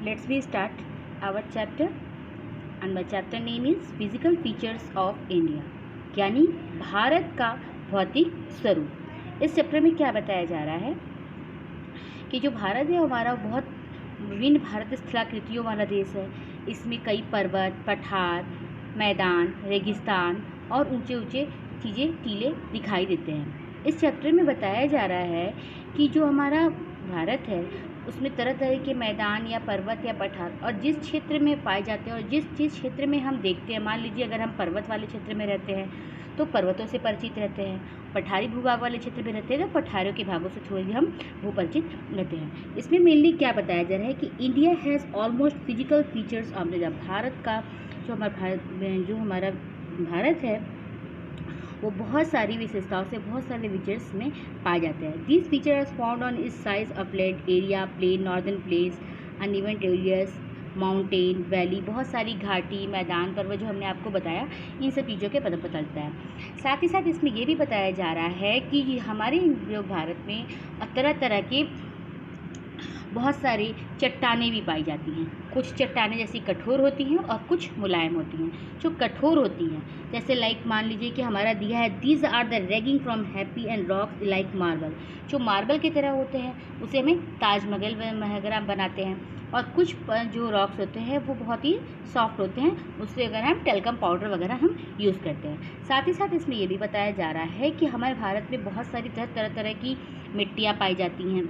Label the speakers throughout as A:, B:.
A: let's we start our chapter and my chapter name is physical features of India यानी भारत का भौतिक स्वरूप। इस चैप्टर में क्या बताया जा रहा है कि जो भारत है हमारा बहुत विभिन्न भारत स्थलाकृतियों वाला देश है। इसमें कई पर्वत, पठार, मैदान, रेगिस्तान और ऊंचे ऊंचे चीज़ें टीले दिखाई देते हैं। इस चैप्टर में बताया जा रहा है कि जो हमारा भारत है उसमें तरह तरह के मैदान या पर्वत या पठार और जिस क्षेत्र में पाए जाते हैं और जिस क्षेत्र में हम देखते हैं, मान लीजिए अगर हम पर्वत वाले क्षेत्र में रहते हैं तो पर्वतों से परिचित रहते हैं, पठारी भूभाग वाले क्षेत्र में रहते हैं तो पठारों के भागों से थोड़ी हम भूपरिचित रहते हैं। इसमें मेनली क्या बताया जा रहा है कि India has almost physical features of India. Bharat का जो हमारा भारत है वो बहुत सारी विशेषताओं से बहुत सारे फीचर्स में पाए जाते हैं। This feature is found on this size of land area, plain, northern places, uneven areas, mountain, valley, बहुत सारी घाटी, मैदान, पर्वत जो हमने आपको बताया, इन सब चीज़ों के पता चलता है। साथ ही साथ इसमें ये भी बताया जा रहा है कि हमारे जो भारत में तरह तरह के बहुत सारी चट्टानें भी पाई जाती हैं। कुछ चट्टानें जैसी कठोर होती हैं और कुछ मुलायम होती हैं। जो कठोर होती हैं जैसे लाइक मान लीजिए कि हमारा दिया है these are the raging from happy and rocks like marble. जो मार्बल की तरह होते हैं उसे हमें ताजमहल वगैरह बनाते हैं। और कुछ जो रॉक्स होते हैं वो बहुत ही सॉफ्ट होते हैं, उससे अगर हम टेल्कम पाउडर वगैरह हम यूज़ करते हैं। साथ ही साथ इसमें ये भी बताया जा रहा है कि हमारे भारत में बहुत सारी तरह की मिट्टियाँ पाई जाती हैं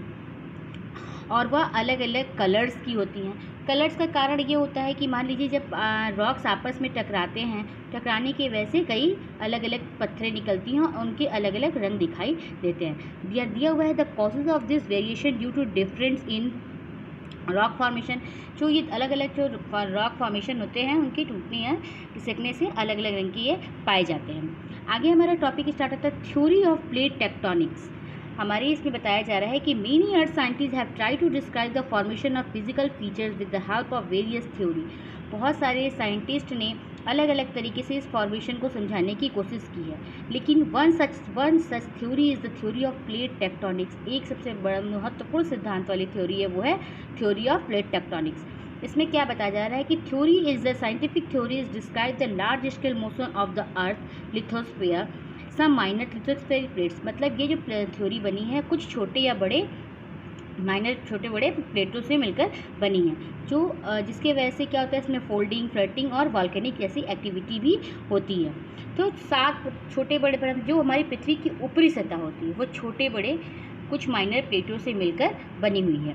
A: और वह अलग अलग कलर्स की होती हैं। कलर्स का कारण ये होता है कि मान लीजिए जब रॉक्स आपस में टकराते हैं, टकराने के वैसे कई अलग अलग पत्थरें निकलती हैं और उनके अलग अलग रंग दिखाई देते हैं। दिया हुआ है the causes of this variation due to difference in rock formation. जो ये अलग अलग जो रॉक फॉर्मेशन होते हैं उनके टूटने या खिसकने से अलग अलग रंग के ये पाए जाते हैं। आगे हमारा टॉपिक स्टार्ट होता है थ्योरी ऑफ प्लेट टेक्टोनिक्स। हमारे इसमें बताया जा रहा है कि many earth scientist have try to describe the formation of physical features with the help of various theory. बहुत सारे साइंटिस्ट ने अलग अलग तरीके से इस फॉर्मेशन को समझाने की कोशिश की है, लेकिन one such theory is the theory of plate tectonics. एक सबसे बड़ा महत्वपूर्ण सिद्धांत वाली थ्योरी है वो है थ्योरी ऑफ प्लेट टेक्टोनिक्स। इसमें क्या बताया जा रहा है कि theory is the scientific theory is describe the large scale motion of the earth lithosphere some minor lithospheric plates. मतलब ये जो थ्योरी बनी है कुछ छोटे या बड़े छोटे बड़े प्लेटों से मिलकर बनी है, जो जिसके वजह से क्या होता है इसमें फोल्डिंग, फ्लटिंग और वॉल्केनिक जैसी एक्टिविटी भी होती है। तो 7 छोटे बड़े परत जो हमारी पृथ्वी की ऊपरी सतह होती है वो छोटे बड़े कुछ माइनर प्लेटों से मिलकर बनी हुई है।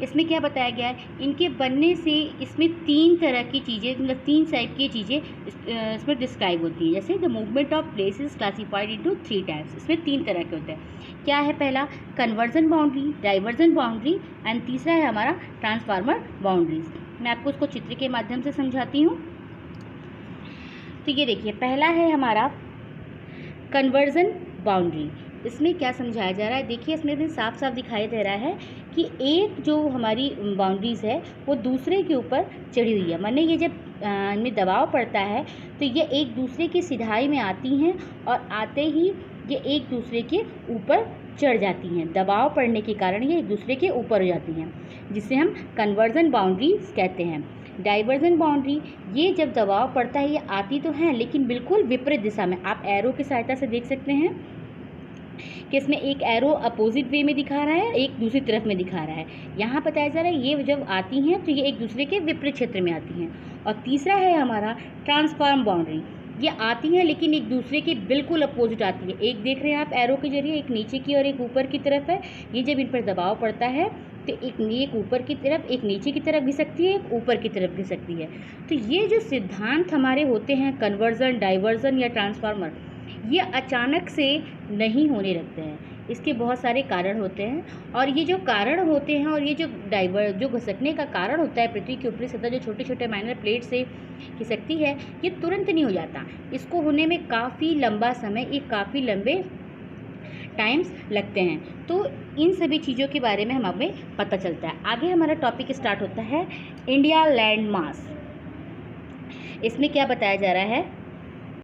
A: इसमें क्या बताया गया है, इनके बनने से इसमें 3 तरह की चीज़ें, मतलब 3 टाइप की चीज़ें इसमें डिस्क्राइब होती हैं। जैसे the movement of place is classified into 3 types. इसमें 3 तरह के होते हैं। क्या है? पहला conversion boundary, diversion boundary and तीसरा है हमारा ट्रांसफार्मर बाउंड्रीज। मैं आपको उसको चित्र के माध्यम से समझाती हूँ। तो ये देखिए, पहला है हमारा कन्वर्जन बाउंड्री। इसमें क्या समझाया जा रहा है, देखिए इसमें भी साफ साफ दिखाई दे रहा है कि एक जो हमारी बाउंड्रीज़ है वो दूसरे के ऊपर चढ़ी हुई है। माने ये जब इनमें दबाव पड़ता है तो ये एक दूसरे की सिधाई में आती हैं और आते ही ये एक दूसरे के ऊपर चढ़ जाती हैं। दबाव पड़ने के कारण ये एक दूसरे के ऊपर हो जाती हैं, जिसे हम कन्वर्जन बाउंड्रीज कहते हैं। डाइवर्जन बाउंड्री, ये जब दबाव पड़ता है ये आती तो हैं लेकिन बिल्कुल विपरीत दिशा में। आप एरो की सहायता से देख सकते हैं कि इसमें एक एरो अपोजिट वे में दिखा रहा है, एक दूसरी तरफ में दिखा रहा है। यहाँ बताया जा रहा है ये जब आती हैं तो ये एक दूसरे के विपरीत क्षेत्र में आती हैं। और तीसरा है हमारा ट्रांसफॉर्म बाउंड्री। ये आती हैं लेकिन एक दूसरे के बिल्कुल अपोजिट आती है। एक देख रहे हैं आप एरो के जरिए, एक नीचे की और एक ऊपर की तरफ है। ये जब इन पर दबाव पड़ता है तो एक ऊपर की तरफ, एक नीचे की तरफ घिसकती है, एक ऊपर की तरफ घिसकती है। तो ये जो सिद्धांत हमारे होते हैं कन्वर्जन, डाइवर्जन या ट्रांसफार्मर, ये अचानक से नहीं होने लगते हैं। इसके बहुत सारे कारण होते हैं और ये जो कारण होते हैं और ये जो घिसकने का कारण होता है पृथ्वी की ऊपरी सतह जो छोटे छोटे माइनर प्लेट से खिसकती है, ये तुरंत नहीं हो जाता। इसको होने में काफ़ी लंबा समय, एक काफ़ी लंबे टाइम्स लगते हैं। तो इन सभी चीज़ों के बारे में हमें पता चलता है। आगे हमारा टॉपिक स्टार्ट होता है इंडिया लैंड मास। इसमें क्या बताया जा रहा है